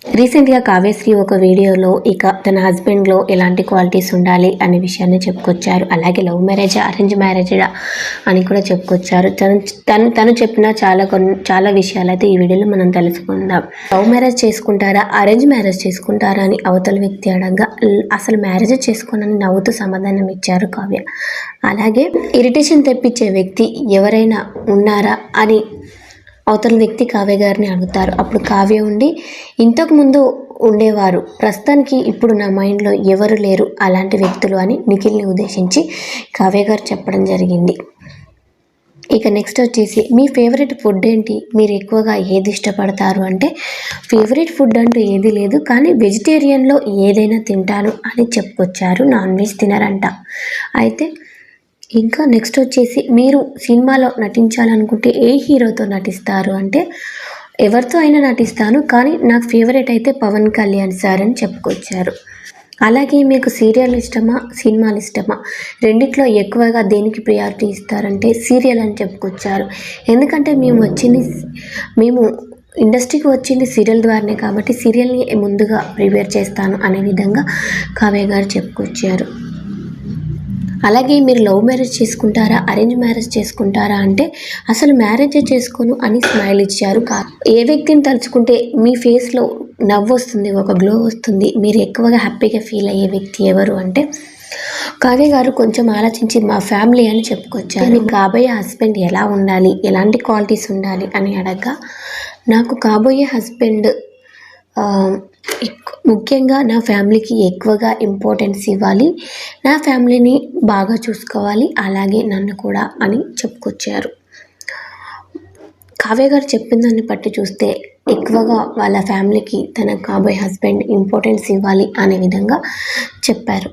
రీసెంట్గా కావ్యశ్రీ ఒక వీడియోలో ఇక తన హస్బెండ్లో ఎలాంటి క్వాలిటీస్ ఉండాలి అనే విషయాన్ని చెప్పుకొచ్చారు. అలాగే లవ్ మ్యారేజ్ అరేంజ్ మ్యారేజ్ అని కూడా చెప్పుకొచ్చారు. తను చెప్పిన చాలా విషయాలు అయితే ఈ వీడియోలో మనం తెలుసుకుందాం. లవ్ మ్యారేజ్ చేసుకుంటారా అరేంజ్ మ్యారేజ్ చేసుకుంటారా అని అవతల వ్యక్తి అడగగా అసలు మ్యారేజ్ చేసుకోనని నవ్వుతూ సమాధానం ఇచ్చారు కావ్య. అలాగే ఇరిటేషన్ తెప్పించే వ్యక్తి ఎవరైనా ఉన్నారా అని అవతల వ్యక్తి కావ్య గారిని అడుగుతారు. అప్పుడు కావ్య ఉండి ఇంతకుముందు ఉండేవారు, ప్రస్తుతానికి ఇప్పుడు నా మైండ్లో ఎవరు లేరు అలాంటి వ్యక్తులు అని నిఖిల్ని ఉద్దేశించి కావ్య గారు చెప్పడం జరిగింది. ఇక నెక్స్ట్ వచ్చేసి మీ ఫేవరెట్ ఫుడ్ ఏంటి, మీరు ఎక్కువగా ఏది ఇష్టపడతారు అంటే ఫేవరెట్ ఫుడ్ అంటూ ఏది లేదు, కానీ వెజిటేరియన్లో ఏదైనా తింటాను అని చెప్పుకొచ్చారు. నాన్ వెజ్ తినరంట. అయితే ఇంకా నెక్స్ట్ వచ్చేసి మీరు సినిమాలో నటించాలనుకుంటే ఏ హీరోతో నటిస్తారు అంటే ఎవరితో అయినా నటిస్తాను, కానీ నాకు ఫేవరెట్ అయితే పవన్ కళ్యాణ్ సార్ అని చెప్పుకొచ్చారు. అలాగే మీకు సీరియల్ ఇష్టమా సినిమాలు ఇష్టమా, రెండిట్లో ఎక్కువగా దేనికి ప్రియారిటీ ఇస్తారంటే సీరియల్ అని చెప్పుకొచ్చారు. ఎందుకంటే మేము ఇండస్ట్రీకి వచ్చింది సీరియల్ ద్వారానే కాబట్టి సీరియల్ని ముందుగా ప్రిపేర్ చేస్తాను అనే విధంగా కావ్య గారు చెప్పుకొచ్చారు. అలాగే మీరు లవ్ మ్యారేజ్ చేసుకుంటారా అరేంజ్ మ్యారేజ్ చేసుకుంటారా అంటే అసలు మ్యారేజే చేసుకోను అని స్మైల్ ఇచ్చారు. ఏ వ్యక్తిని తలుచుకుంటే మీ ఫేస్లో నవ్వు వస్తుంది, ఒక గ్లో వస్తుంది, మీరు ఎక్కువగా హ్యాపీగా ఫీల్ అయ్యే వ్యక్తి ఎవరు అంటే కావ్య గారు కొంచెం ఆలోచించి మా ఫ్యామిలీ అని చెప్పుకొచ్చారు. మీకు కాబోయే హస్బెండ్ ఎలా ఉండాలి, ఎలాంటి క్వాలిటీస్ ఉండాలి అని అడగగా నాకు కాబోయే హస్బెండ్ ముఖ్యంగా నా ఫ్యామిలీకి ఎక్కువగా ఇంపార్టెన్స్ ఇవ్వాలి, నా ఫ్యామిలీని బాగా చూసుకోవాలి, అలాగే నన్ను కూడా అని చెప్పుకొచ్చారు. కావ్య గారు చెప్పిన దాన్ని బట్టి చూస్తే ఎక్కువగా వాళ్ళ ఫ్యామిలీకి తన కాబోయే హస్బెండ్ ఇంపార్టెన్స్ ఇవ్వాలి అనే విధంగా చెప్పారు.